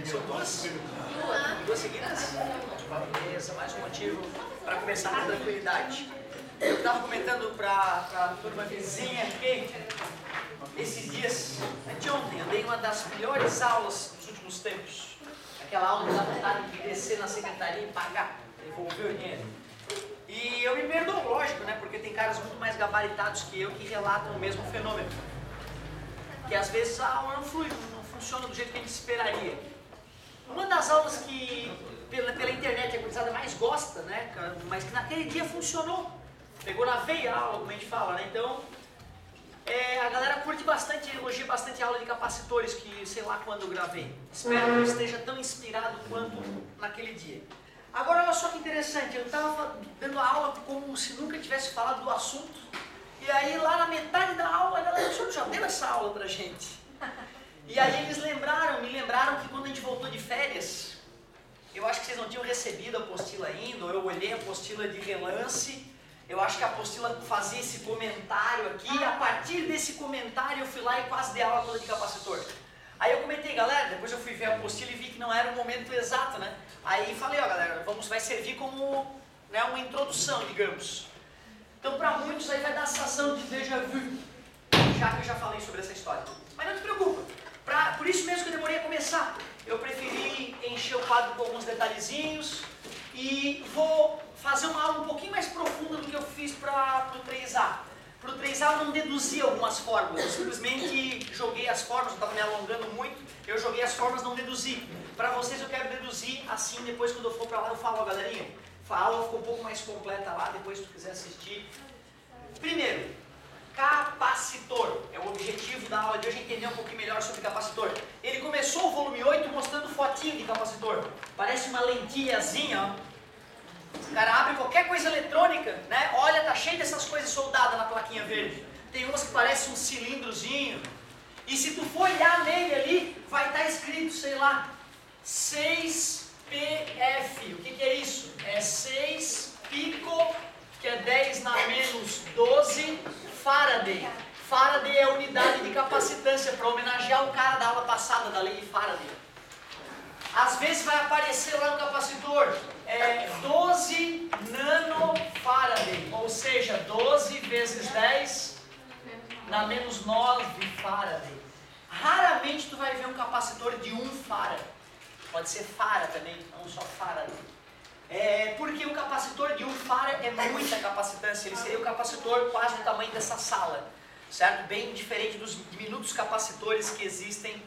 São duas? Duas seguidas? Beleza, mais um motivo para começar com tranquilidade. Eu estava comentando para a turma vizinha aqui, esses dias, anteontem, eu dei uma das melhores aulas dos últimos tempos. Aquela aula que dá vontade de descer na secretaria e pagar, devolver o dinheiro. E eu me perdoo, lógico, né? Porque tem caras muito mais gabaritados que eu que relatam o mesmo fenômeno. Que às vezes a aula não flui, não funciona do jeito que a gente esperaria. Uma das aulas que pela internet a gurizada mais gosta, né? Mas que naquele dia funcionou. Pegou na veia a aula, como a gente fala, né? Então, a galera curte bastante, elogia bastante a aula de capacitores que sei lá quando eu gravei. Espero que eu esteja tão inspirado quanto naquele dia. Agora, olha só que interessante, eu estava dando a aula como se nunca tivesse falado do assunto. E aí, lá na metade da aula, a galera, o senhor já deu essa aula pra gente? E aí eles me lembraram que quando a gente voltou de férias, eu acho que vocês não tinham recebido a apostila ainda, ou eu olhei a apostila de relance, eu acho que a apostila fazia esse comentário aqui, e a partir desse comentário eu fui lá e quase dei aula toda de capacitor. Aí eu comentei, galera, depois eu fui ver a apostila e vi que não era o momento exato, né? Aí falei, ó galera, vai servir como, né, uma introdução, digamos. Então para muitos aí vai dar a sensação de déjà vu, já que eu já falei sobre essa história. Mas não te preocupa, por isso mesmo que eu demorei a começar. Eu preferi encher o quadro com alguns detalhezinhos e vou fazer uma aula um pouquinho mais profunda do que eu fiz para o 3A. Para o 3A eu não deduzi algumas fórmulas, eu simplesmente joguei as fórmulas, eu estava me alongando muito, eu joguei as fórmulas, não deduzi. Para vocês eu quero deduzir, assim depois quando eu for para lá eu falo, ó galerinha, a aula ficou um pouco mais completa lá, depois se tu quiser assistir. Primeiro, capacitor, é o objetivo da aula de hoje, entender um pouquinho melhor sobre capacitor. Ele começou o volume 8 mostrando fotinho de capacitor, parece uma lentilhazinha, ó. O cara abre qualquer coisa eletrônica, né? Olha, tá cheio dessas coisas soldadas na plaquinha verde. Tem umas que parecem um cilindrozinho. E se tu for olhar nele ali, vai estar escrito, sei lá, 6PF. O que é isso? É 6 pico, que é 10 na menos 12 Faraday. Faraday é a unidade de capacitância, para homenagear o cara da aula passada, da lei de Faraday. Às vezes vai aparecer lá no capacitor 12 nanofaraday, ou seja, 12 vezes 10 na menos 9 Faraday. Raramente tu vai ver um capacitor de 1 farad. Pode ser farad também, não só Faraday. Porque o capacitor de 1 farad é muita capacitância, ele seria o capacitor quase do tamanho dessa sala, certo? Bem diferente dos diminutos capacitores que existem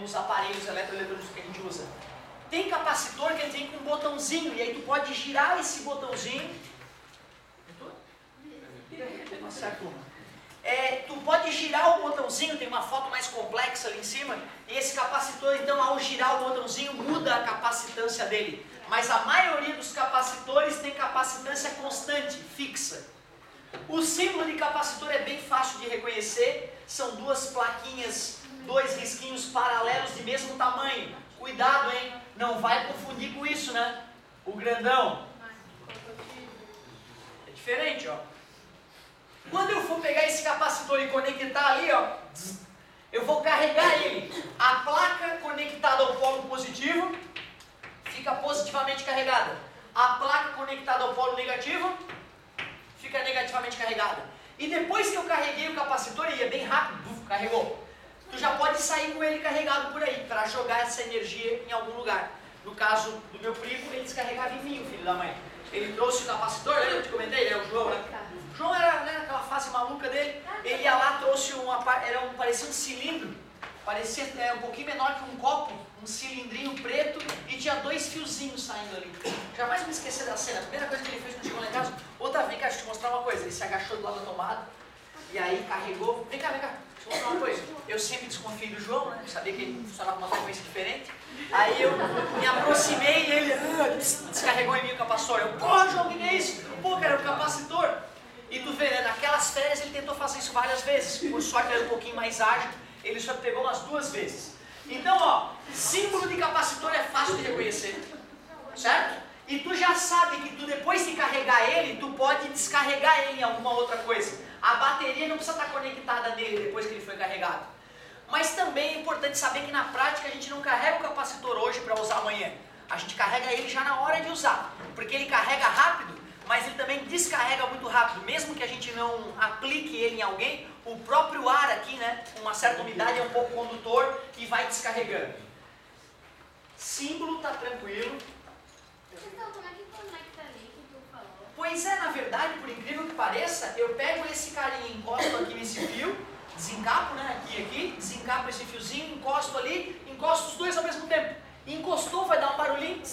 nos aparelhos eletroeletrônicos que a gente usa. Tem capacitor que ele tem com um botãozinho, e aí tu pode girar esse botãozinho. Tu pode girar o botãozinho, tem uma foto mais complexa ali em cima, e esse capacitor, então, ao girar o botãozinho, muda a capacitância dele. Mas a maioria dos capacitores tem capacitância constante, fixa. O símbolo de capacitor é bem fácil de reconhecer, são duas plaquinhas, dois risquinhos paralelos de mesmo tamanho. Cuidado, hein? Não vai confundir com isso, né? O grandão. É diferente, ó. Quando eu for pegar esse capacitor e conectar ali, ó, eu vou carregar ele. A placa conectada ao polo positivo fica positivamente carregada. A placa conectada ao polo negativo fica negativamente carregada. E depois que eu carreguei o capacitor, e é bem rápido, carregou. Tu já pode sair com ele carregado por aí, para jogar essa energia em algum lugar. No caso do meu primo, ele descarregava em mim, o filho da mãe. Ele trouxe o capacitor, lembra que eu te comentei? Ele é o João, né? O João era, né, aquela fase maluca dele, ele ia lá, trouxe parecia um cilindro, parecia um pouquinho menor que um copo, um cilindrinho preto, e tinha dois fiozinhos saindo ali. Jamais me esquecer da cena. A primeira coisa que ele fez quando chegou lá em casa, outra vez, cara, deixa eu te mostrar uma coisa. Ele se agachou do lado da tomada, e aí carregou. Vem cá, deixa eu mostrar uma coisa. Eu sempre desconfiei do João, né? Eu sabia que ele funcionava com uma frequência diferente. Aí eu me aproximei e ele descarregou em mim o capacitor. Eu, porra, João, o que é isso? Pô, cara, é um capacitor. E tu vê, né? Naquelas férias ele tentou fazer isso várias vezes. Por sorte ele era um pouquinho mais ágil, ele só pegou umas 2 vezes. Então, ó, símbolo de capacitor é fácil de reconhecer, certo? E tu já sabe que tu, depois de carregar ele, tu pode descarregar ele em alguma outra coisa. A bateria não precisa estar conectada nele depois que ele foi carregado. Mas também é importante saber que na prática a gente não carrega o capacitor hoje manhã. A gente carrega ele já na hora de usar, porque ele carrega rápido, mas ele também descarrega muito rápido. Mesmo que a gente não aplique ele em alguém, o próprio ar aqui, né, com uma certa umidade é um pouco condutor e vai descarregando. Símbolo tá tranquilo. Então, como é que conecta ali que tu falou? Pois é, na verdade, por incrível que pareça, eu pego esse carinha e encosto aqui nesse fio, desencapo, né, aqui, desencapo esse fiozinho, encosto ali, encosto os dois ao mesmo tempo. Encostou, vai dar um barulhinho,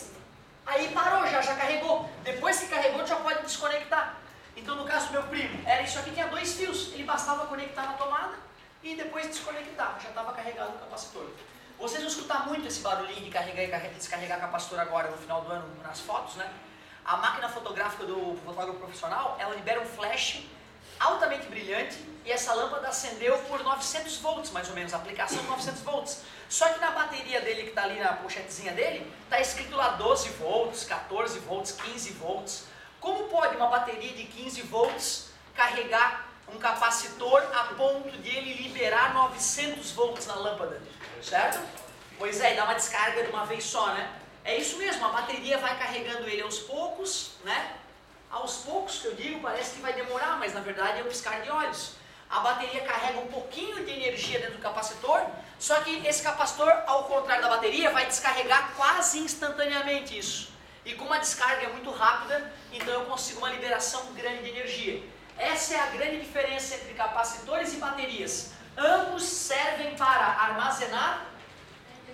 aí parou, já carregou. Depois que carregou, já pode desconectar. Então, no caso do meu primo, era isso aqui, tinha 2 fios. Ele bastava conectar na tomada e depois desconectar. Já estava carregado o capacitor. Vocês vão escutar muito esse barulhinho de carregar e descarregar capacitor agora, no final do ano, nas fotos, né? A máquina fotográfica do fotógrafo profissional, ela libera um flash altamente brilhante e essa lâmpada acendeu por 900 volts, mais ou menos, a aplicação de 900 volts. Só que na bateria dele, que está ali na pochetezinha dele, está escrito lá 12 volts, 14 volts, 15 volts. Como pode uma bateria de 15 volts carregar um capacitor a ponto de ele liberar 900 volts na lâmpada? Certo? Pois é, e dá uma descarga de uma vez só, né? É isso mesmo, a bateria vai carregando ele aos poucos, né? Aos poucos, que eu digo, parece que vai demorar, mas na verdade é um piscar de olhos. A bateria carrega um pouquinho de energia dentro do capacitor, só que esse capacitor, ao contrário da bateria, vai descarregar quase instantaneamente isso. E como a descarga é muito rápida, então eu consigo uma liberação grande de energia. Essa é a grande diferença entre capacitores e baterias. Ambos servem para armazenar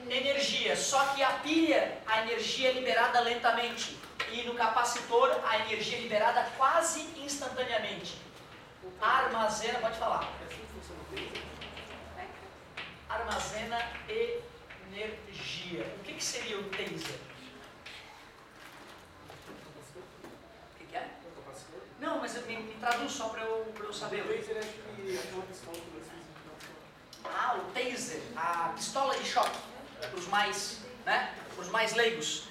energia, só que a pilha, a energia é liberada lentamente. E no capacitor, a energia é liberada quase instantaneamente. Armazena, pode falar. Armazena energia. O que seria o taser? O que é? Não, mas me traduz só para eu saber. O taser acho que é uma pistola que vocês... Ah, o taser, a pistola de choque, para os mais, né, os mais leigos.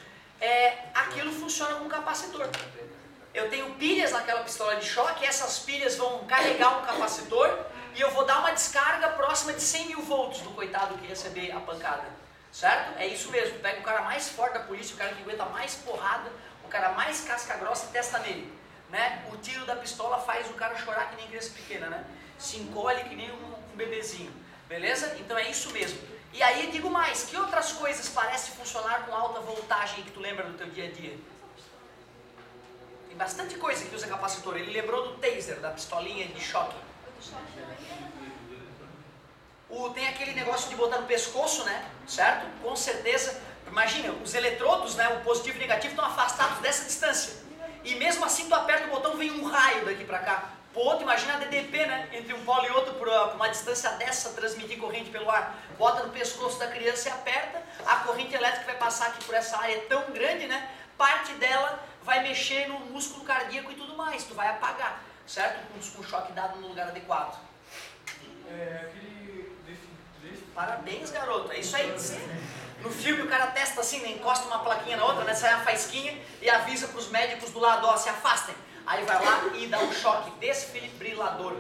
Aquilo funciona com capacitor. Eu tenho pilhas naquela pistola de choque, essas pilhas vão carregar um capacitor e eu vou dar uma descarga próxima de 100 mil volts do coitado que receber a pancada. Certo? É isso mesmo. Pega o cara mais forte da polícia, o cara que aguenta mais porrada, o cara mais casca grossa e testa nele. Né? O tiro da pistola faz o cara chorar que nem criança pequena, né? Se encolhe que nem um bebezinho. Beleza? Então é isso mesmo. E aí digo mais, que outras coisas parecem funcionar com alta voltagem que tu lembra do teu dia a dia? Tem bastante coisa que usa capacitor. Ele lembrou do taser, da pistolinha de choque. Tem aquele negócio de botar no pescoço, né? Certo? Com certeza. Imagina, os eletrodos, né? O positivo e o negativo estão afastados dessa distância. E mesmo assim tu aperta o botão, vem um raio daqui pra cá. Pô, tu imagina a DDP, né? Entre um polo e outro, por uma distância dessa, transmitir corrente pelo ar. Bota no pescoço da criança e aperta. A corrente elétrica vai passar aqui por essa área tão grande, né? Parte dela vai mexer no músculo cardíaco e tudo mais. Tu vai apagar, certo? Com um choque dado no lugar adequado. Parabéns, garoto. É isso aí. No filme o cara testa assim, né? Encosta uma plaquinha na outra, né? Sai a faísquinha e avisa para os médicos do lado, ó, se afastem. Aí vai lá e dá um choque desfibrilador.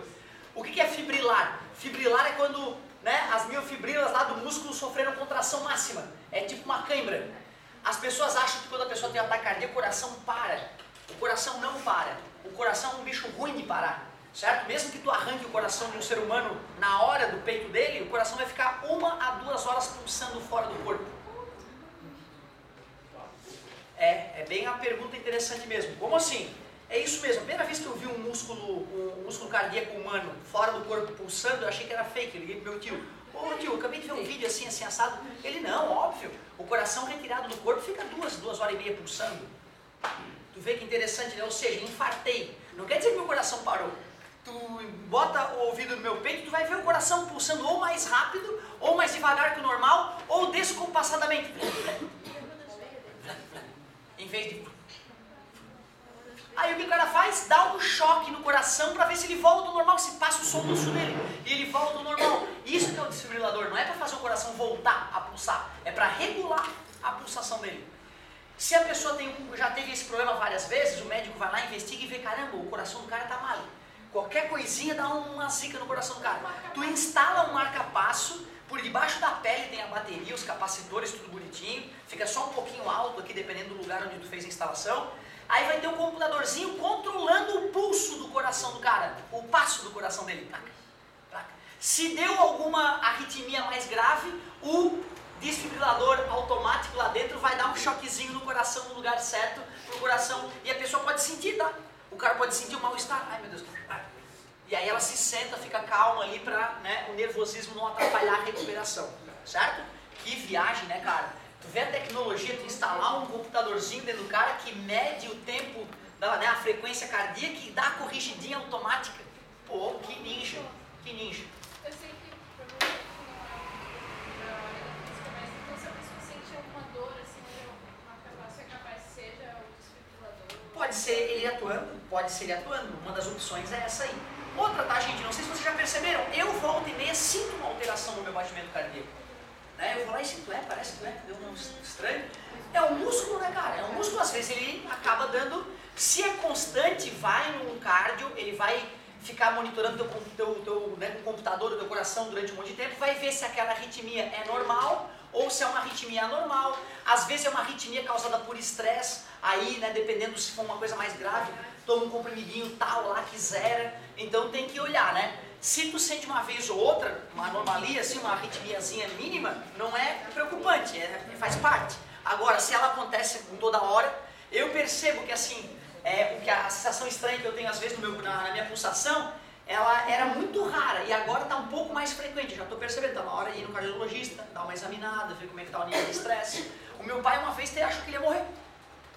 O que é fibrilar? Fibrilar é quando, né, as miofibrilas lá do músculo sofreram contração máxima. É tipo uma cãibra. As pessoas acham que quando a pessoa tem um ataque cardíaco, o coração para. O coração não para. O coração é um bicho ruim de parar. Certo? Mesmo que tu arranque o coração de um ser humano na hora do peito dele, o coração vai ficar 1 a 2 horas pulsando fora do corpo. É bem uma pergunta interessante mesmo. Como assim? É isso mesmo. A primeira vez que eu vi um músculo cardíaco humano fora do corpo pulsando, eu achei que era fake. Eu liguei pro meu tio. Ô tio, eu acabei de ver um vídeo assim assado. Ele, não, óbvio. O coração retirado do corpo fica 2 horas e meia pulsando. Tu vê que interessante, né? Ou seja, infartei. Não quer dizer que meu coração parou. Tu bota o ouvido no meu peito, tu vai ver o coração pulsando ou mais rápido, ou mais devagar que o normal, ou descompassadamente. Em vez de... Aí o que o cara faz? Dá um choque no coração para ver se ele volta ao normal, se passa o soluço nele, e ele volta ao normal. Isso que é o desfibrilador, não é para fazer o coração voltar a pulsar, é para regular a pulsação dele. Se a pessoa já teve esse problema várias vezes, o médico vai lá, investiga e vê, caramba, o coração do cara está mal. Qualquer coisinha dá uma zica no coração do cara. Tu instala um marca-passo, Por debaixo da pele tem a bateria, os capacitores, tudo bonitinho. Fica só um pouquinho alto aqui, dependendo do lugar onde tu fez a instalação. Aí vai ter um computadorzinho controlando o pulso do coração do cara, o passo do coração dele. Se deu alguma arritmia mais grave, o desfibrilador automático lá dentro vai dar um choquezinho no coração no lugar certo, pro coração, e a pessoa pode sentir, tá? O cara pode sentir o mal-estar, ai meu Deus, e aí ela se senta, fica calma ali para, né, o nervosismo não atrapalhar a recuperação, certo? Que viagem, né, cara? Tu vê a tecnologia, tu instalar um computadorzinho dentro do cara que mede o tempo, né, a frequência cardíaca e dá a corrigidinha automática. Pô, que ninja, que ninja. Eu sei que provavelmente não é mas então se a pessoa sente alguma dor, assim, é capaz que seja o desfibrilador. Pode ser ele atuando, uma das opções é essa aí. Outra, tá, gente, não sei se vocês já perceberam, eu volta e meia sinto uma alteração no meu batimento cardíaco. Né? Eu vou lá e sinto, parece que deu um estranho. É um músculo, né, cara? É um músculo, às vezes ele acaba dando, se é constante, vai num cardio, ele vai ficar monitorando o computador do teu coração durante um monte de tempo, vai ver se aquela arritmia é normal ou se é uma arritmia anormal. Às vezes é uma arritmia causada por estresse, aí, né, dependendo se for uma coisa mais grave, toma um comprimidinho tal lá que zera. Então tem que olhar, né? Se tu sente uma vez ou outra, uma anomalia, assim, uma arritmiazinha mínima, não é preocupante, faz parte. Agora, se ela acontece toda hora, eu percebo que assim, porque a sensação estranha que eu tenho às vezes na minha pulsação, ela era muito rara e agora está um pouco mais frequente. Eu já estou percebendo, está na hora de ir no cardiologista, dar uma examinada, ver como é que está o nível de estresse. O meu pai uma vez achou que ele ia morrer.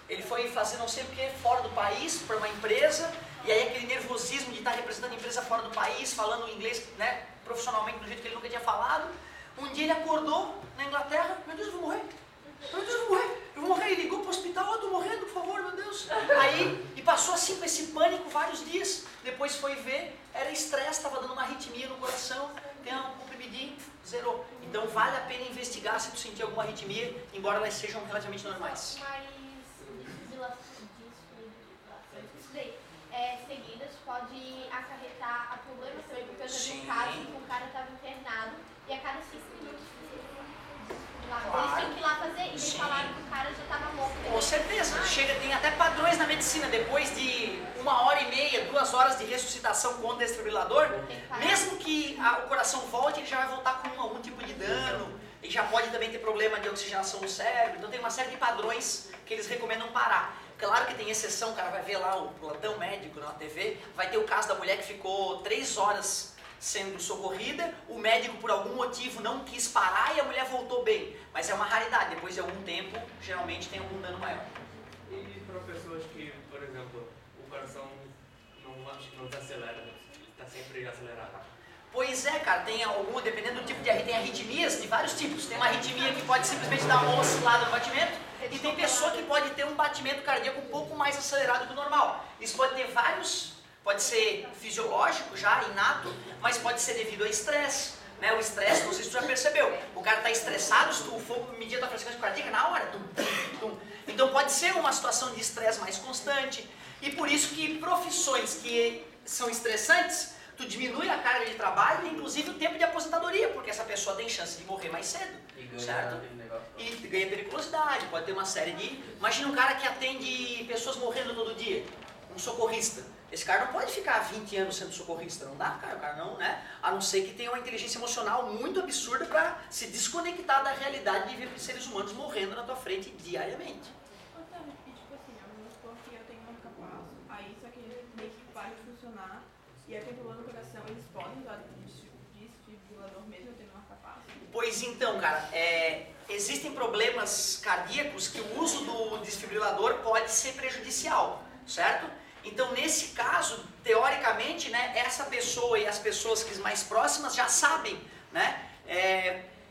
Ele foi fazer não sei o que fora do país, para uma empresa, e aí aquele nervosismo de estar representando a empresa fora do país, falando inglês, né, profissionalmente do jeito que ele nunca tinha falado. Um dia ele acordou na Inglaterra, meu Deus, eu vou morrer. Meu Deus, eu vou morrer. Ele ligou para o hospital, eu estou morrendo, por favor, meu Deus. Aí, e passou assim com esse pânico vários dias. Depois foi ver, era estresse, estava dando uma arritmia no coração, tem um comprimidinho, zerou. Então vale a pena investigar se tu sentir alguma arritmia, embora elas sejam relativamente normais. Seguidas pode acarretar a problemas também, porque eu já vi um caso em que um cara estava internado e a cada 6 minutos eles tinham que ir lá fazer e eles falaram que o cara já estava morto. Com certeza, tem até padrões na medicina, depois de 1h30, 2 horas de ressuscitação com o desfibrilador, mesmo que o coração volte, ele já vai voltar com algum tipo de dano, e já pode também ter problema de oxigenação no cérebro, então tem uma série de padrões que eles recomendam parar. Claro que tem exceção, o cara vai ver lá o plantão médico na TV, vai ter o caso da mulher que ficou 3 horas sendo socorrida, o médico por algum motivo não quis parar e a mulher voltou bem, mas é uma raridade, depois de algum tempo, geralmente tem algum dano maior. E para pessoas que, por exemplo, o coração não se acelera, está sempre acelerado? Pois é, cara, dependendo do tipo de tem arritmias de vários tipos. Tem uma arritmia que pode simplesmente dar uma oscilada no batimento, e tem pessoa que pode ter um batimento cardíaco um pouco mais acelerado que o normal. Isso pode ter vários, pode ser fisiológico já, inato, mas pode ser devido a estresse. Né? O estresse, não sei se tu já percebeu, o cara está estressado, se tu for medir a tua frequência cardíaca na hora, então pode ser uma situação de estresse mais constante, e por isso que profissões que são estressantes, tu diminui a carga de trabalho e inclusive o tempo de aposentadoria, porque essa pessoa tem chance de morrer mais cedo, certo? E ganha periculosidade, pode ter uma série de... Imagina um cara que atende pessoas morrendo todo dia, um socorrista. Esse cara não pode ficar 20 anos sendo socorrista, não dá, cara. O cara não, né? A não ser que tenha uma inteligência emocional muito absurda para se desconectar da realidade de ver seres humanos morrendo na tua frente diariamente. E tipo assim, vamos supor que eu tenho um marca-passo, aí só que ele meio que para de funcionar, e aí controlando o coração, eles podem usar desfibrilador mesmo tendo um marca-passo? Pois então, cara, existem problemas cardíacos que o uso do desfibrilador pode ser prejudicial, certo? Então, nesse caso, teoricamente, né, essa pessoa e as pessoas que mais próximas já sabem, né?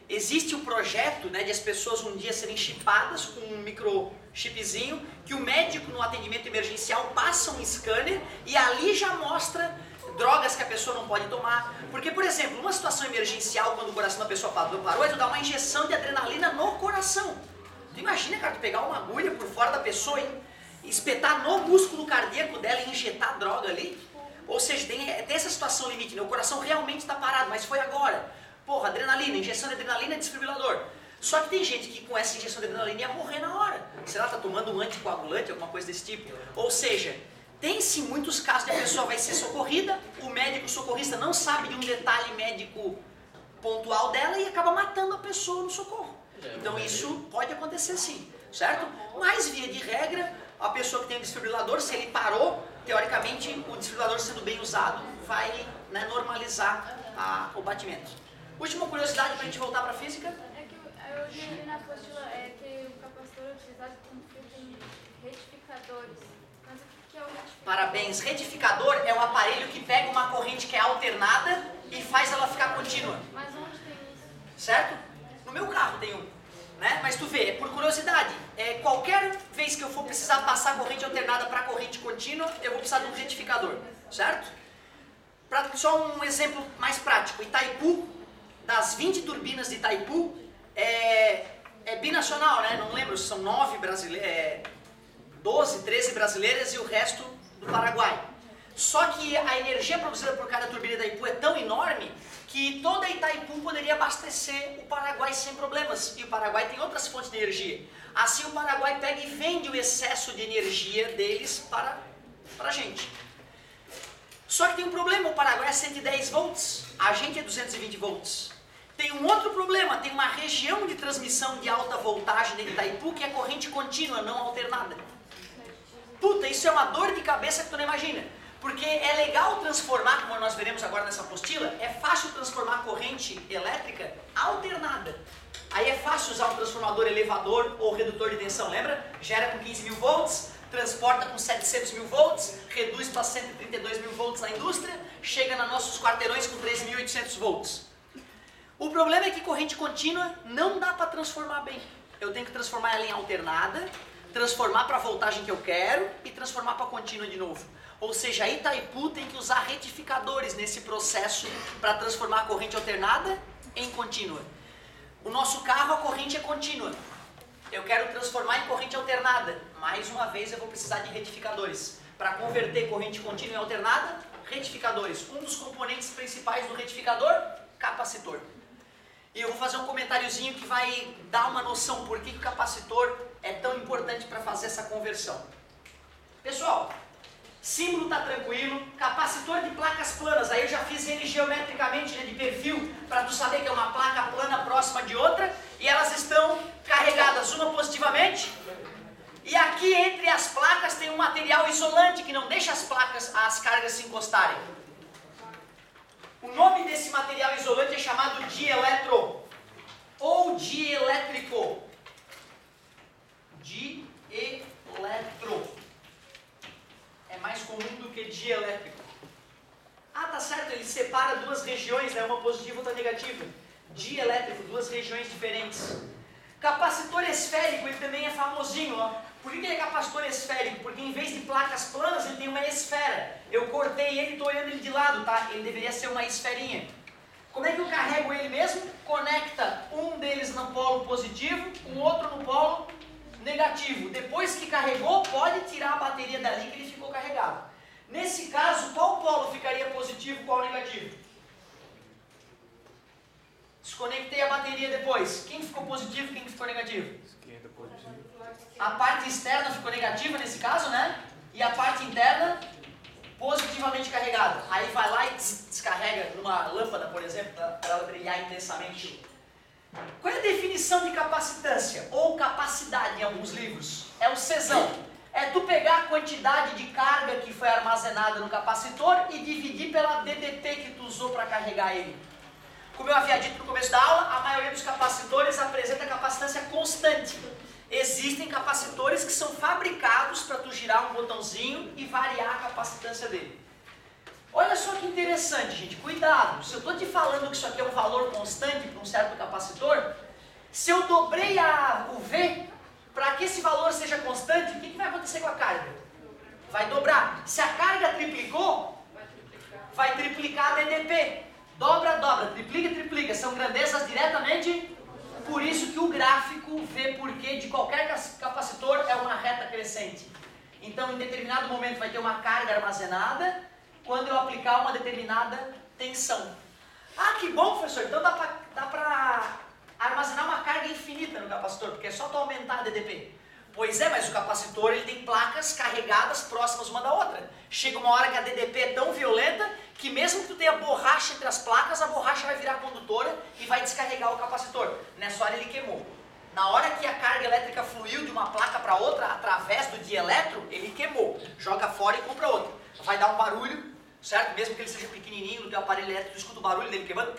Existe um projeto, né, de as pessoas um dia serem chipadas com um microchipzinho, que o médico no atendimento emergencial passa um scanner e ali já mostra drogas que a pessoa não pode tomar. Porque, por exemplo, numa situação emergencial, quando o coração da pessoa parou, tu dá uma injeção de adrenalina no coração. Tu imagina, cara, tu pegar uma agulha por fora da pessoa e espetar no músculo cardíaco dela e injetar droga ali? Ou seja, tem essa situação limite, né? O coração realmente está parado, mas foi agora. Porra, adrenalina, injeção de adrenalina é desfibrilador. Só que tem gente que com essa injeção de adrenalina ia morrer na hora. Se ela está tomando um anticoagulante, alguma coisa desse tipo. Ou seja, tem sim muitos casos de a pessoa vai ser socorrida, o médico socorrista não sabe de um detalhe médico pontual dela e acaba matando a pessoa no socorro. Então isso pode acontecer sim, certo? Mas via de regra, a pessoa que tem o desfibrilador, se ele parou, teoricamente o desfibrilador sendo bem usado vai, né, normalizar o batimento. Última curiosidade para a gente voltar para a física. É que eu li na apostila que o capacitor é utilizado como filtro em retificadores. Mas o que é o retificador? Parabéns, retificador é um aparelho que pega uma corrente que é alternada e faz ela ficar contínua. Mas onde tem isso? Certo? No meu carro tem um, né? Mas tu vê, por curiosidade, qualquer vez que eu for precisar passar corrente alternada para corrente contínua, eu vou precisar de um retificador, certo? Só um exemplo mais prático, Itaipu, das 20 turbinas de Itaipu, é binacional, né? Não lembro se são 12, 13 brasileiras e o resto do Paraguai. Só que a energia produzida por cada turbina da Itaipu é tão enorme que toda a Itaipu poderia abastecer o Paraguai sem problemas. E o Paraguai tem outras fontes de energia. Assim o Paraguai pega e vende o excesso de energia deles para a gente. Só que tem um problema, o Paraguai é 110 volts, a gente é 220 volts. Tem um outro problema, tem uma região de transmissão de alta voltagem dentro de Itaipu que é corrente contínua, não alternada. Puta, isso é uma dor de cabeça que tu não imagina. Porque é legal transformar, como nós veremos agora nessa apostila, é fácil transformar corrente elétrica alternada. Aí é fácil usar um transformador elevador ou redutor de tensão, lembra? Gera com 15 mil volts, transporta com 700 mil volts, reduz para 132 mil volts na indústria, chega nos nossos quarteirões com 3.800 volts. O problema é que corrente contínua não dá para transformar bem. Eu tenho que transformar ela em alternada, transformar para a voltagem que eu quero e transformar para contínua de novo. Ou seja, a Itaipu tem que usar retificadores nesse processo para transformar a corrente alternada em contínua. O nosso carro, a corrente é contínua. Eu quero transformar em corrente alternada. Mais uma vez eu vou precisar de retificadores. Para converter corrente contínua em alternada, retificadores. Um dos componentes principais do retificador, capacitor. E eu vou fazer um comentáriozinho que vai dar uma noção por que o capacitor é tão importante para fazer essa conversão. Pessoal, símbolo está tranquilo, capacitor de placas planas, aí eu já fiz ele geometricamente, né, de perfil, para tu saber que é uma placa plana próxima de outra, e elas estão carregadas uma positivamente, e aqui entre as placas tem um material isolante que não deixa as cargas se encostarem. O nome desse material isolante é chamado dieletro, ou dielétrico. Dieletro. É mais comum do que dielétrico. Ah, tá certo, ele separa duas regiões, né? Uma positiva e outra negativa. Dielétrico, duas regiões diferentes. Capacitor esférico, ele também é famosinho, ó. Por que ele é capacitor esférico? Porque em vez de placas planas, ele tem uma esfera. Eu cortei ele e estou olhando ele de lado, tá? Ele deveria ser uma esferinha. Como é que eu carrego ele mesmo? Conecta um deles no polo positivo, o outro no polo negativo. Depois que carregou, pode tirar a bateria dali que ele ficou carregado. Nesse caso, qual polo ficaria positivo e qual negativo? Desconectei a bateria depois. Quem ficou positivo e quem ficou negativo? Esquerda positivo. A parte externa ficou negativa nesse caso, né? E a parte interna positivamente carregada. Aí vai lá e descarrega numa lâmpada, por exemplo, para ela brilhar intensamente. Qual é a definição de capacitância? Ou capacidade em alguns livros? É o Czão. É tu pegar a quantidade de carga que foi armazenada no capacitor e dividir pela DDT que tu usou para carregar ele. Como eu havia dito no começo da aula, a maioria dos capacitores apresenta capacitância constante. Existem capacitores que são fabricados para tu girar um botãozinho e variar a capacitância dele. Olha só que interessante, gente. Cuidado. Se eu estou te falando que isso aqui é um valor constante para um certo capacitor, se eu dobrei o V, para que esse valor seja constante, o que vai acontecer com a carga? Vai dobrar. Se a carga triplicou, vai triplicar a DDP. Dobra, dobra, triplica, triplica. São grandezas diretamente. Por isso que o gráfico vê porque de qualquer capacitor é uma reta crescente. Então, em determinado momento vai ter uma carga armazenada quando eu aplicar uma determinada tensão. Ah, que bom, professor, então dá para armazenar uma carga infinita no capacitor, porque é só tu aumentar a DDP. Pois é, mas o capacitor ele tem placas carregadas próximas uma da outra. Chega uma hora que a DDP é tão violenta que mesmo que tu tenha borracha entre as placas, a borracha vai virar condutora e vai descarregar o capacitor. Nessa hora ele queimou. Na hora que a carga elétrica fluiu de uma placa para outra, através do dieletro, ele queimou. Joga fora e compra outra. Vai dar um barulho, certo? Mesmo que ele seja pequenininho, no teu aparelho elétrico, tu escuta o barulho dele queimando,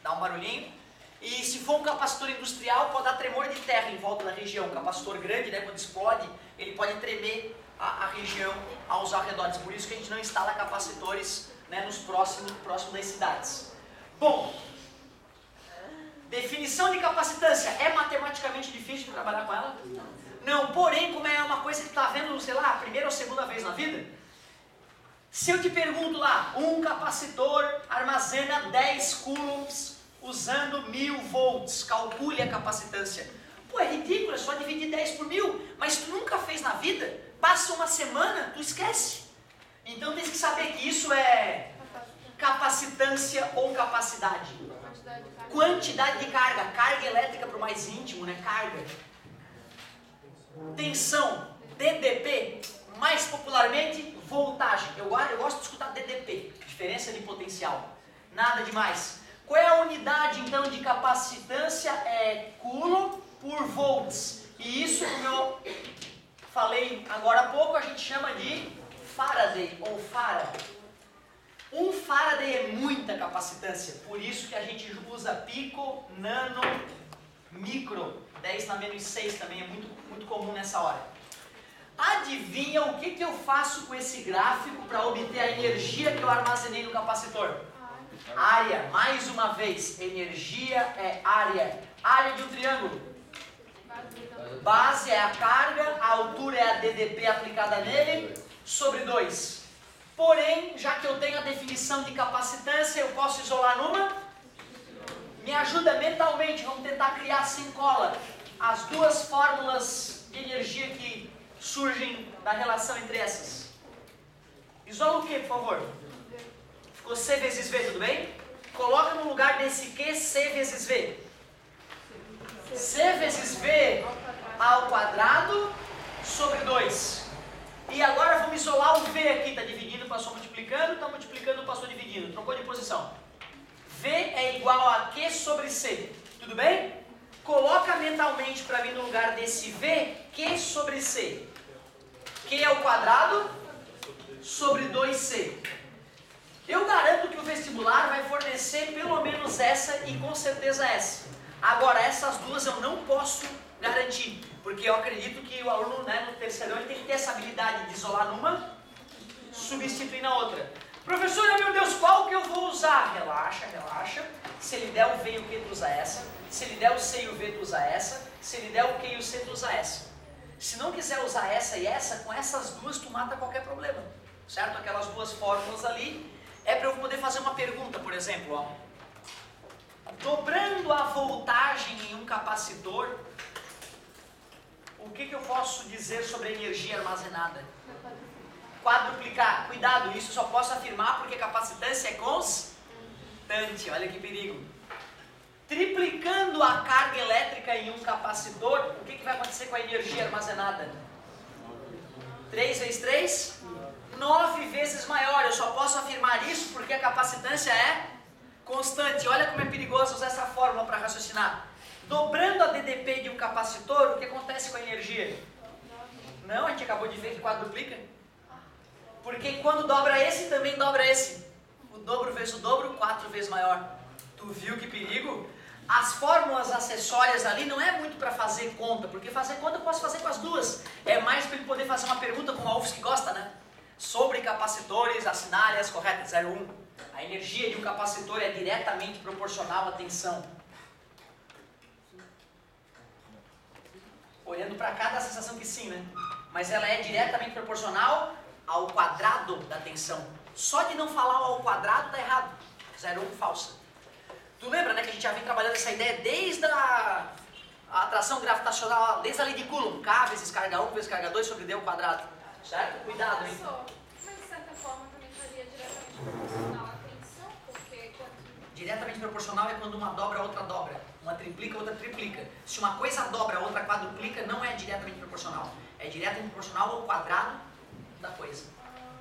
dá um barulhinho. E se for um capacitor industrial, pode dar tremor de terra em volta da região. Um capacitor grande, né, quando explode, ele pode tremer a região aos arredores. Por isso que a gente não instala capacitores, né, próximo das cidades. Bom, definição de capacitância. É matematicamente difícil de trabalhar com ela? Não, porém, como é uma coisa que tu está vendo, sei lá, a primeira ou segunda vez na vida, se eu te pergunto lá, um capacitor armazena 10 coulombs usando 1000 volts, calcule a capacitância. Pô, é ridículo, é só dividir 10 por 1000, mas tu nunca fez na vida, passa uma semana, tu esquece. Então tem que saber que isso é capacitância ou capacidade. Quantidade de carga, carga elétrica para o mais íntimo, né? Carga. Tensão, DDP, mais popularmente, voltagem. Eu gosto de escutar DDP, diferença de potencial. Nada demais. Qual é a unidade, então, de capacitância? É coulomb por volts. E isso, como eu falei agora há pouco, a gente chama de Faraday ou Farad. Um Faraday é muita capacitância, por isso que a gente usa pico, nano, micro. 10 na menos 6 também é muito comum nessa hora. Adivinha o que eu faço com esse gráfico para obter a energia que eu armazenei no capacitor? Área, mais uma vez, energia é área. Área de um triângulo. Base é a carga, a altura é a DDP aplicada nele, sobre 2. Porém, já que eu tenho a definição de capacitância, eu posso isolar numa? Me ajuda mentalmente, vamos tentar criar sem cola as duas fórmulas de energia que surgem da relação entre essas. Isola o que, por favor? Ficou C vezes V, tudo bem? Coloca no lugar desse Q, C vezes V. C vezes V ao quadrado sobre 2. E agora vamos isolar o V aqui, está dividindo, passou multiplicando, está multiplicando, passou dividindo, trocou de posição. V é igual a Q sobre C, tudo bem? Coloca mentalmente para mim no lugar desse V, Q sobre C. Q ao quadrado sobre 2C. Eu garanto que o vestibular vai fornecer pelo menos essa e com certeza essa. Agora, essas duas eu não posso garantir, porque eu acredito que o aluno, né, no terceirão ele tem que ter essa habilidade de isolar numa, substituir na outra. Professor, meu Deus, qual que eu vou usar? Relaxa, relaxa. Se ele der o V e o Q, tu usa essa. Se ele der o C e o V, tu usa essa. Se ele der o Q e o C, tu usa essa. Se não quiser usar essa e essa, com essas duas tu mata qualquer problema. Certo? Aquelas duas fórmulas ali é para eu poder fazer uma pergunta, por exemplo. Ó. Dobrando a voltagem em um capacitor, o que eu posso dizer sobre a energia armazenada? Quadruplicar. Cuidado, isso só posso afirmar porque capacitância é constante. Olha que perigo. Triplicando a carga elétrica em um capacitor, o que vai acontecer com a energia armazenada? 3 vezes 3? 9 vezes maior. Eu só posso afirmar isso porque a capacitância é constante. Olha como é perigoso usar essa fórmula para raciocinar. Dobrando a DDP de um capacitor, o que acontece com a energia? Não, a gente acabou de ver que quadruplica. Porque quando dobra esse, também dobra esse. O dobro vezes o dobro, 4 vezes maior. Tu viu que perigo? As fórmulas acessórias ali não é muito para fazer conta, porque fazer conta eu posso fazer com as duas. É mais para ele poder fazer uma pergunta como a UFSC gosta, né? Sobre capacitores, assinar as corretas, 01. A energia de um capacitor é diretamente proporcional à tensão. Olhando para cá dá a sensação que sim, né? Mas ela é diretamente proporcional ao quadrado da tensão. Só de não falar ao quadrado tá errado. 01 falsa. Tu lembra, né, que a gente já vem trabalhando essa ideia desde a atração gravitacional, desde a lei de Coulomb. K vezes carga 1 vezes carga 2 sobre D ao quadrado. Certo? Cuidado, hein? Mas de certa forma também estaria diretamente proporcional à tensão, porque quanto Diretamente proporcional é quando uma dobra, a outra dobra. Uma triplica, a outra triplica. Se uma coisa dobra, a outra quadruplica, não é diretamente proporcional. É diretamente proporcional ao quadrado da coisa.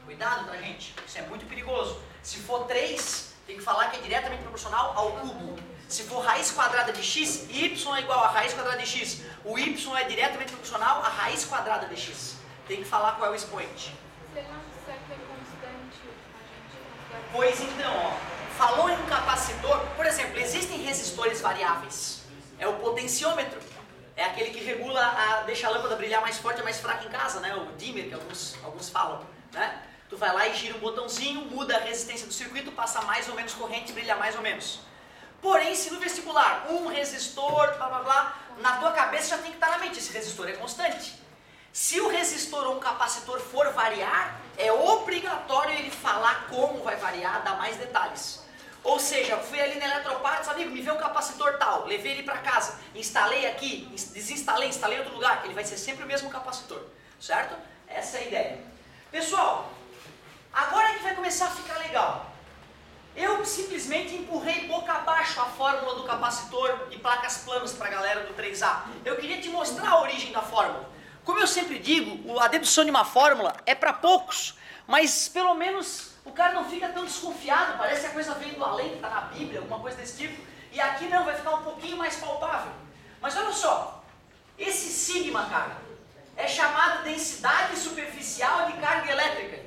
Cuidado, tá, gente? Isso é muito perigoso. Se for 3, tem que falar que é diretamente proporcional ao cubo. Se for raiz quadrada de x, y é igual a raiz quadrada de x. O y é diretamente proporcional à raiz quadrada de x. Tem que falar qual é o expoente. Se ele não disser que é constante, a gente considera... Pois então, ó, falou em um capacitor, por exemplo, existem resistores variáveis. É o potenciômetro. É aquele que regula, deixa a lâmpada brilhar mais forte ou mais fraca em casa, né? O dimmer, que alguns falam, né? Tu vai lá e gira um botãozinho, muda a resistência do circuito, passa mais ou menos corrente, brilha mais ou menos. Porém, se no vestibular, um resistor, blá blá blá, na tua cabeça já tem que estar na mente, esse resistor é constante. Se o resistor ou um capacitor for variar, é obrigatório ele falar como vai variar, dar mais detalhes. Ou seja, fui ali na Eletropartes, amigo, me vê um capacitor tal, levei ele para casa, instalei aqui, desinstalei, instalei em outro lugar, ele vai ser sempre o mesmo capacitor, certo? Essa é a ideia. Pessoal, agora é que vai começar a ficar legal. Eu simplesmente empurrei boca abaixo a fórmula do capacitor e placas planas para a galera do 3A. Eu queria te mostrar a origem da fórmula. Como eu sempre digo, a dedução de uma fórmula é para poucos, mas pelo menos o cara não fica tão desconfiado, parece que a coisa vem do além, que está na Bíblia, alguma coisa desse tipo, e aqui não, vai ficar um pouquinho mais palpável. Mas olha só, esse sigma, cara, é chamado densidade superficial de carga elétrica.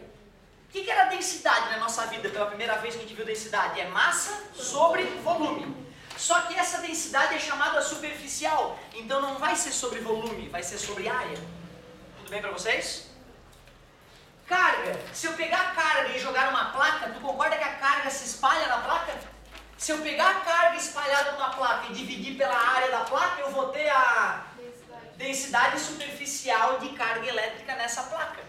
O que era densidade na nossa vida pela primeira vez que a gente viu densidade? É massa sobre volume. Só que essa densidade é chamada superficial, então não vai ser sobre volume, vai ser sobre área. Tudo bem para vocês? Carga. Se eu pegar a carga e jogar numa placa, tu concorda que a carga se espalha na placa? Se eu pegar a carga espalhada numa placa e dividir pela área da placa, eu vou ter a densidade superficial de carga elétrica nessa placa.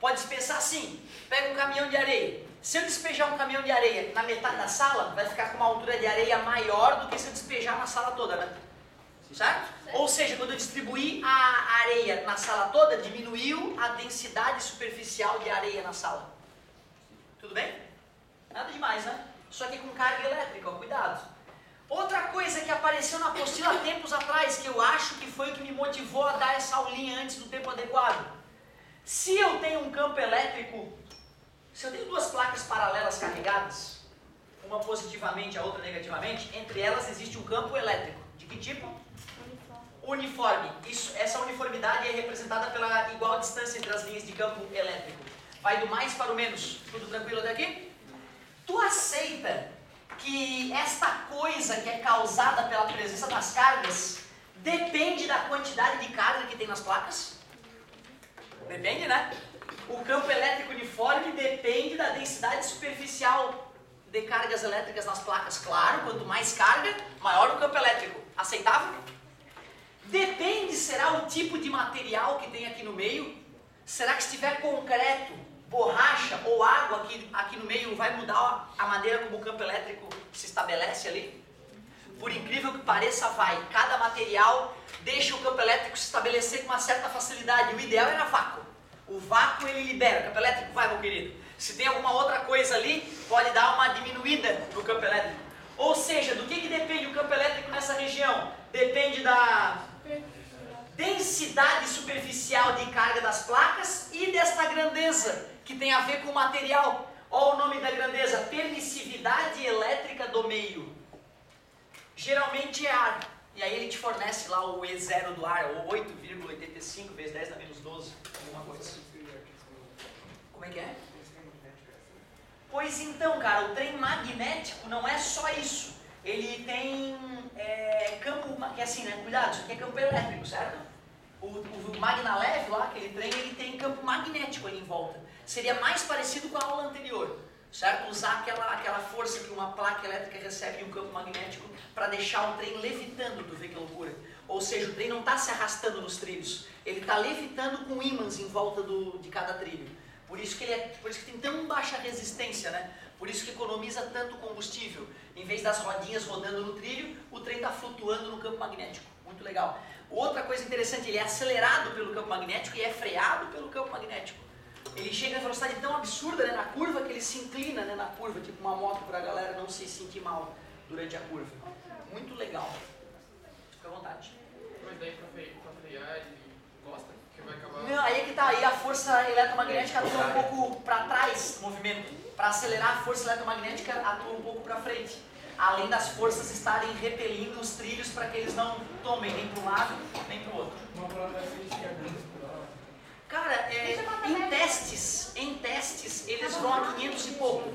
Pode pensar assim, pega um caminhão de areia. Se eu despejar um caminhão de areia na metade da sala, vai ficar com uma altura de areia maior do que se eu despejar na sala toda, né? Certo? Ou seja, quando eu distribuir a areia na sala toda, diminuiu a densidade superficial de areia na sala. Tudo bem? Nada demais, né? Só que com carga elétrica, ó, cuidado. Outra coisa que apareceu na apostila há tempos atrás, que eu acho que foi o que me motivou a dar essa aulinha antes do tempo adequado. Se eu tenho um campo elétrico, se eu tenho duas placas paralelas carregadas, uma positivamente e a outra negativamente, entre elas existe um campo elétrico. De que tipo? Uniforme. Essa uniformidade é representada pela igual distância entre as linhas de campo elétrico. Vai do mais para o menos. Tudo tranquilo até aqui? Tu aceita que esta coisa que é causada pela presença das cargas depende da quantidade de carga que tem nas placas? Depende, né? O campo elétrico uniforme depende da densidade superficial de cargas elétricas nas placas. Claro, quanto mais carga, maior o campo elétrico. Aceitável? Depende, será o tipo de material que tem aqui no meio? Será que se tiver concreto, borracha ou água aqui no meio vai mudar a maneira como o campo elétrico se estabelece ali? Por incrível que pareça, vai. Cada material deixa o campo elétrico se estabelecer com uma certa facilidade. O ideal era vácuo. O vácuo ele libera. O campo elétrico vai, meu querido. Se tem alguma outra coisa ali, pode dar uma diminuída no campo elétrico. Ou seja, do que depende o campo elétrico nessa região? Depende da densidade superficial de carga das placas e desta grandeza, que tem a ver com o material. Olha o nome da grandeza, permissividade elétrica do meio. Geralmente é ar. E aí ele te fornece lá o E0 do ar, ou 8,85 vezes 10 na menos 12, alguma coisa. Como é que é? Pois então, cara, o trem magnético não é só isso. Ele tem campo, que é assim, né? Cuidado, isso aqui é campo elétrico, certo? O Magnalev lá, aquele trem, ele tem campo magnético ali em volta. Seria mais parecido com a aula anterior, certo? Usar aquela força que uma placa elétrica recebe em um campo magnético para deixar o trem levitando, tu vê que loucura. Ou seja, o trem não está se arrastando nos trilhos, ele está levitando com ímãs em volta de cada trilho. Por isso que tem tão baixa resistência, né? Por isso que economiza tanto combustível. Em vez das rodinhas rodando no trilho, o trem está flutuando no campo magnético. Muito legal. Outra coisa interessante, ele é acelerado pelo campo magnético e é freado pelo campo magnético. ele chega a velocidade tão absurda, né, na curva, que ele se inclina, né, na curva, tipo uma moto, para a galera não se sentir mal durante a curva. Muito legal. Fica à vontade. Mas daí pra frear ele gosta, que vai acabar... Não, aí é que tá, aí a força eletromagnética atua um pouco para trás do movimento. Para acelerar, a força eletromagnética atua um pouco para frente. Além das forças estarem repelindo os trilhos para que eles não tomem nem para um lado, nem para o outro. Uma palavra assim, Cara, em testes, eles vão a 500 e pouco.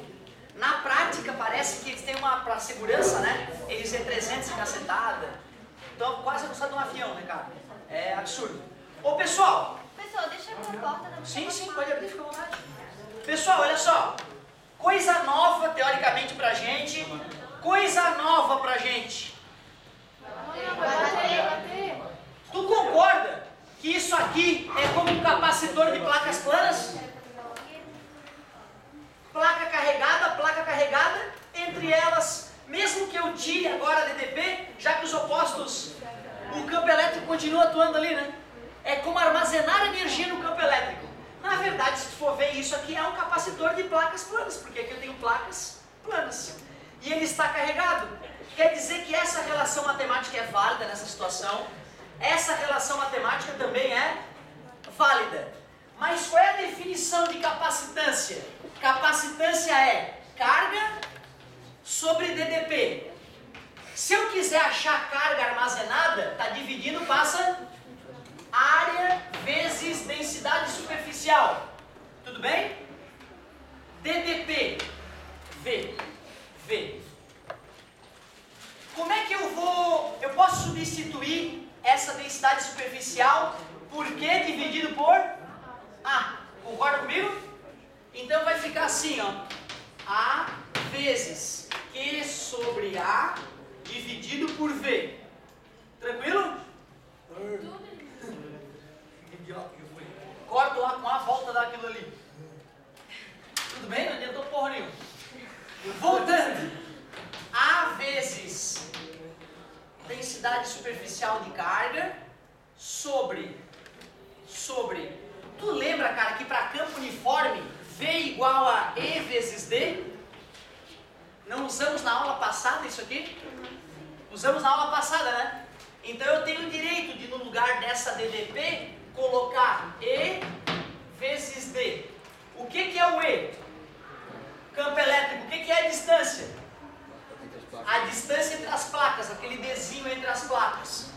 Na prática, parece que eles têm uma, para segurança, né? Eles é 300 e cacetada. Então, quase a velocidade de um avião, né, cara? É absurdo. Ô, pessoal! Pessoal, deixa eu abrir a porta da Sim, pode abrir, fica à vontade. Pessoal, olha só. Coisa nova, teoricamente, pra gente. Coisa nova pra gente. Tu concorda que isso aqui é como um capacitor de placas planas? Placa carregada, entre elas, mesmo que eu tire agora a DDP, já que os opostos, o campo elétrico continua atuando ali, né? É como armazenar energia no campo elétrico. Na verdade, se tu for ver, isso aqui é um capacitor de placas planas, porque aqui eu tenho placas planas. E ele está carregado. Quer dizer que essa relação matemática é válida nessa situação. Essa relação matemática também é válida. Mas qual é a definição de capacitância? Capacitância é carga sobre DDP. Se eu quiser achar carga armazenada, está dividindo, passa área vezes densidade superficial. Tudo bem? DDP, V. Como é que eu posso substituir essa densidade superficial por Q dividido por A? Concorda comigo? Então vai ficar assim, ó. A vezes Q sobre A dividido por V. Tranquilo? Corto lá com A, volta daquilo ali. Tudo bem? Não adiantou porra nenhuma. Voltando. A vezes densidade superficial de carga sobre. Tu lembra, cara, que para campo uniforme V igual a E vezes D? Não usamos na aula passada isso aqui? Usamos na aula passada, né? Então eu tenho o direito de, no lugar dessa DDP, colocar E vezes D. O que é o E? Campo elétrico. O que é a distância? A distância entre as placas, aquele Dzinho entre as placas.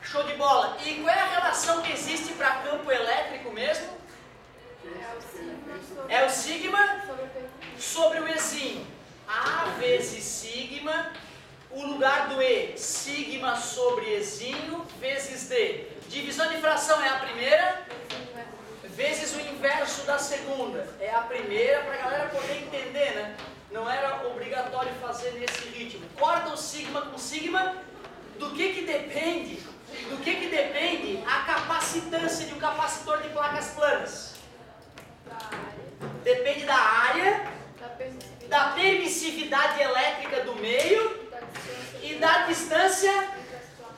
Show de bola. E qual é a relação que existe para campo elétrico mesmo? É o sigma sobre o Ezinho. A vezes sigma, o lugar do E, sigma sobre Ezinho, vezes D. Divisão de fração é a primeira, vezes o inverso da segunda. É a primeira, para a galera poder entender, né? Não era obrigatório fazer nesse ritmo. Corta o sigma com sigma. Do que depende a capacitância de um capacitor de placas planas? Depende da área, da permissividade elétrica do meio e da distância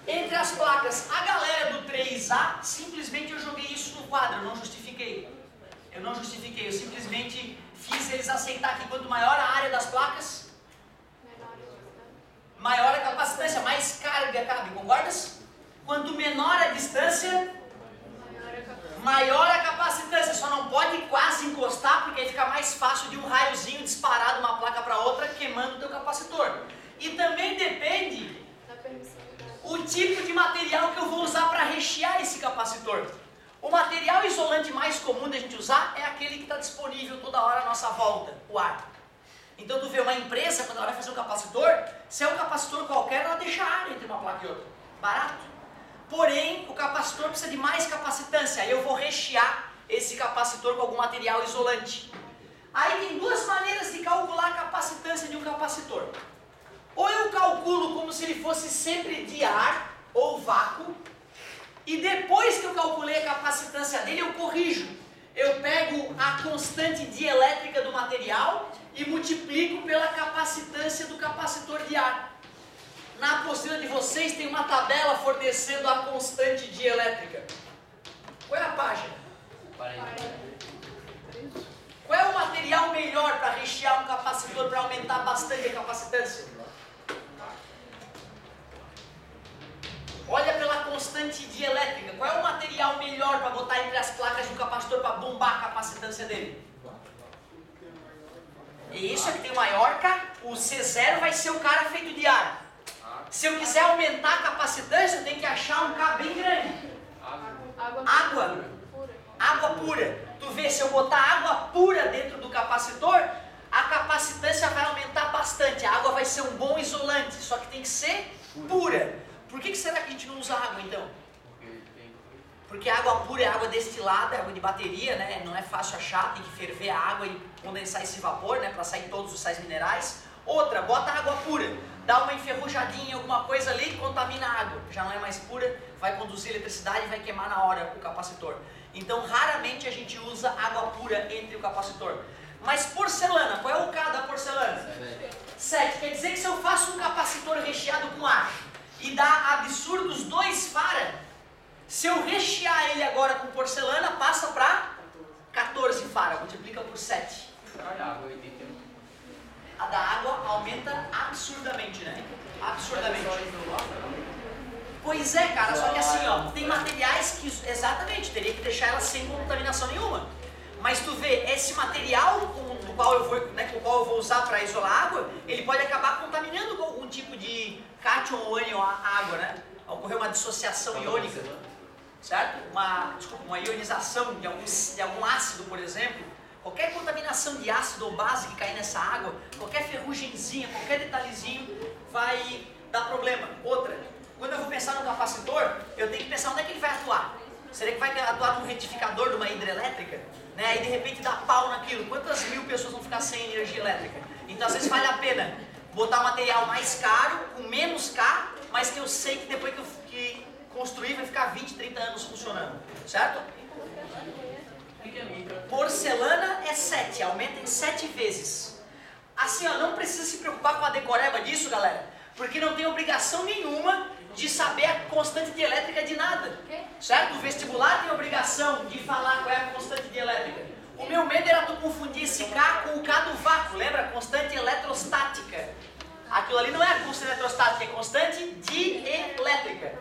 entre as placas. A galera do 3A, simplesmente eu joguei isso no quadro, eu não justifiquei. Eu simplesmente fiz eles aceitar que quanto maior a área das placas, maior a capacitância, mais carga cabe, concordas? Quanto menor a distância, maior a capacitância. Só não pode quase encostar, porque aí fica mais fácil de um raiozinho disparar de uma placa para outra, queimando o teu capacitor. E também depende o tipo de material que eu vou usar para rechear esse capacitor. O material isolante mais comum da gente usar é aquele que está disponível toda hora à nossa volta, o ar. Então tu vê uma empresa, quando ela vai fazer um capacitor, se é um capacitor qualquer, ela deixa área entre uma placa e outra. Barato. Porém, o capacitor precisa de mais capacitância. Aí eu vou rechear esse capacitor com algum material isolante. Aí tem duas maneiras de calcular a capacitância de um capacitor. Ou eu calculo como se ele fosse sempre de ar ou vácuo. E depois que eu calculei a capacitância dele, eu corrijo. Eu pego a constante dielétrica do material e multiplico pela capacitância do capacitor de ar. Na apostila de vocês tem uma tabela fornecendo a constante dielétrica. Qual é a página? capacitância dele? E isso é que tem o maior K. O C0 vai ser o cara feito de ar. Se eu quiser aumentar a capacitância, eu tenho que achar um K bem grande. Água. Água pura. Tu vê, se eu botar água pura dentro do capacitor, a capacitância vai aumentar bastante. A água vai ser um bom isolante, só que tem que ser pura. Por que será que a gente não usa água então? Porque a água pura é água destilada, é água de bateria, né? Não é fácil achar, tem que ferver a água e condensar esse vapor, né? Para sair todos os sais minerais. Outra, bota água pura, dá uma enferrujadinha, alguma coisa ali, contamina a água. Já não é mais pura, vai conduzir eletricidade e vai queimar na hora o capacitor. Então, raramente a gente usa água pura entre o capacitor. Mas porcelana, qual é o K da porcelana? 7. Quer dizer que se eu faço um capacitor recheado com ar e dá absurdos 2 farad, se eu rechear ele agora com porcelana, passa para 14 farad, multiplica por 7. A da água aumenta absurdamente, né? Absurdamente. Pois é, cara, só que assim, ó, tem materiais que, exatamente, teria que deixar ela sem contaminação nenhuma. Mas tu vê, esse material com o qual eu vou usar para isolar água, ele pode acabar contaminando com algum tipo de cátion ou ânion a água, né? Ocorrer uma dissociação iônica, certo? Uma ionização de algum ácido, por exemplo. Qualquer contaminação de ácido ou base que cair nessa água, qualquer ferrugemzinha, qualquer detalhezinho vai dar problema. Outra, quando eu vou pensar no capacitor, eu tenho que pensar onde é que ele vai atuar. Será que vai atuar num retificador de uma hidrelétrica? Né? Aí de repente dá pau naquilo. Quantas mil pessoas vão ficar sem energia elétrica? Então às vezes vale a pena botar um material mais caro, com menos K, mas que eu sei que depois que construir vai ficar 20, 30 anos funcionando. Certo? Porcelana é 7, aumenta em 7 vezes. Assim, ó, não precisa se preocupar com a decoreba disso, galera, porque não tem obrigação nenhuma de saber a constante dielétrica de nada. Certo? O vestibular tem obrigação de falar qual é a constante dielétrica. O meu medo era tu confundir esse K com o K do vácuo, lembra? Constante eletrostática. Aquilo ali não é a constante eletrostática, é constante dielétrica.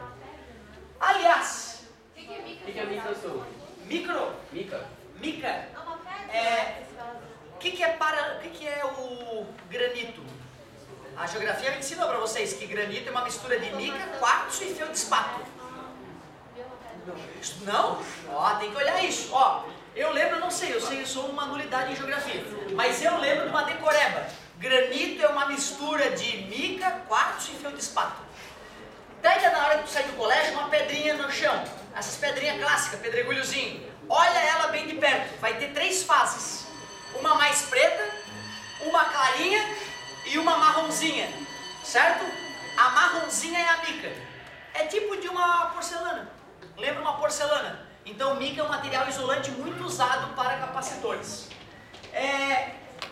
Aliás, O que é micro? micro? Mica. O que é o granito? A geografia me ensinou para vocês que granito é uma mistura de mica, quartzo e feldspato. Não? Ó, tem que olhar isso. Ó, eu lembro, não sei, eu sou uma nulidade em geografia, mas eu lembro de uma decoreba. Granito é uma mistura de mica, quartzo e feldspato. Pega na hora que tu sai do colégio uma pedrinha no chão, essas pedrinhas clássicas, pedregulhozinho. Olha ela bem de perto, vai ter 3 fases. Uma mais preta, uma clarinha e uma marronzinha, certo? A marronzinha é a mica. É tipo de uma porcelana. Lembra uma porcelana? Então mica é um material isolante muito usado para capacitores.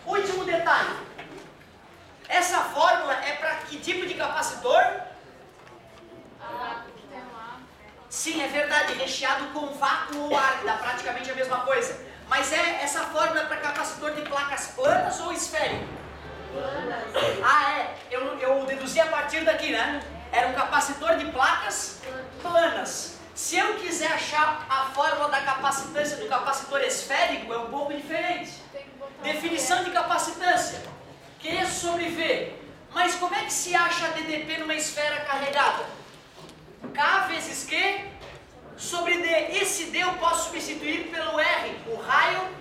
Último detalhe. Essa fórmula é para que tipo de capacitor? Sim, é verdade, recheado com vácuo ou ar, dá praticamente a mesma coisa. Mas essa fórmula é para capacitor de placas planas ou esférico? Eu deduzi a partir daqui, né? Era um capacitor de placas planas. Se eu quiser achar a fórmula da capacitância do capacitor esférico, é um pouco diferente. Definição de capacitância, Q sobre V. Mas como é que se acha a DDP numa esfera carregada? K vezes Q sobre D. Esse D eu posso substituir pelo R, o raio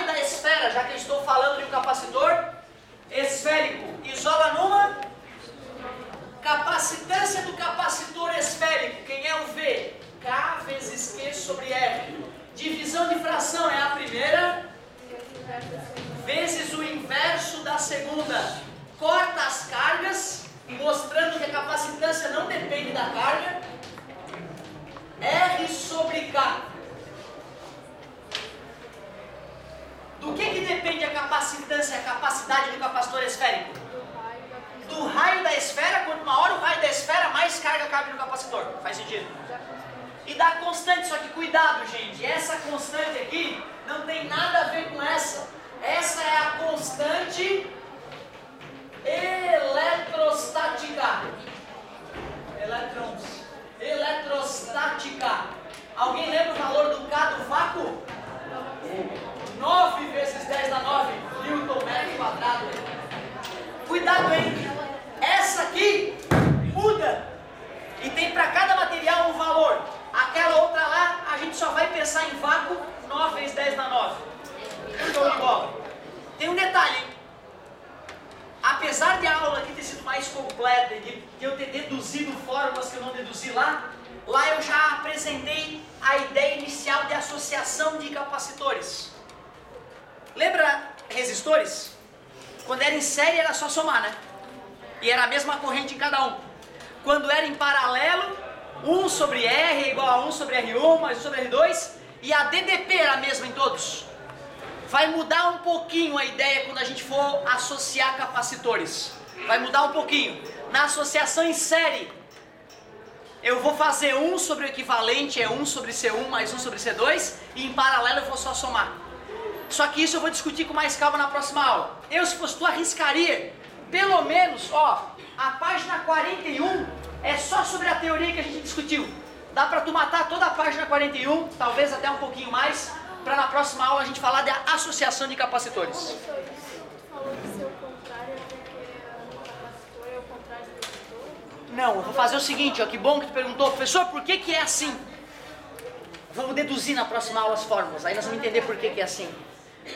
da esfera, já que eu estou falando de um capacitor esférico. Isola numa capacitância do capacitor esférico. Quem é o V? K vezes Q sobre R. Divisão de fração é a primeira vezes o inverso da segunda. Corta as cargas, mostrando que a capacitância não depende da carga. R sobre K. Do que depende a capacitância, a capacidade do capacitor esférico? Do raio da esfera. Quanto maior o raio da esfera, mais carga cabe no capacitor. Faz sentido? E da constante, só que cuidado, gente. Essa constante aqui não tem nada a ver com essa. Essa é a constante eletrostática. Eletrostática. Alguém lembra o valor do K do vácuo? 9 vezes 10 dá 9 Newton metro quadrado. Cuidado, hein? Essa aqui muda. E tem para cada material um valor. Aquela outra lá, a gente só vai pensar em vácuo. 9 vezes 10 dá 9. Show de bola. Tem um detalhe, hein? Apesar de a aula aqui ter sido mais completa e de eu ter deduzido fórmulas que eu não deduzi lá eu já apresentei a ideia inicial de associação de capacitores. Lembra resistores? Quando era em série era só somar, né? E era a mesma corrente em cada um. Quando era em paralelo, 1 sobre R é igual a 1 sobre R1 mais 1 sobre R2, e a DDP era a mesma em todos. Vai mudar um pouquinho a ideia quando a gente for associar capacitores. Vai mudar um pouquinho. Na associação em série, eu vou fazer 1 sobre o equivalente, é 1 sobre C1 mais 1 sobre C2, e em paralelo eu vou só somar. Só que isso eu vou discutir com mais calma na próxima aula. Eu, se fosse tu, arriscaria, pelo menos, a página 41 é só sobre a teoria que a gente discutiu. Dá pra tu matar toda a página 41, talvez até um pouquinho mais, para na próxima aula a gente falar da associação de capacitores. Professor, isso tu falou de ser o contrário, é porque o capacitor é o contrário do resistor? Não, eu vou fazer o seguinte, que bom que tu perguntou, professor, por que é assim? Vamos deduzir na próxima aula as fórmulas, aí nós vamos entender por que é assim.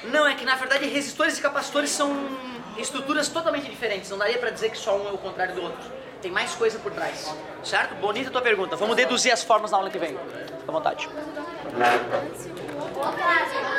Não, é que na verdade resistores e capacitores são estruturas totalmente diferentes, não daria para dizer que só um é o contrário do outro. Tem mais coisa por trás, certo? Bonita a tua pergunta, vamos deduzir as fórmulas na aula que vem. Fica à vontade. Outra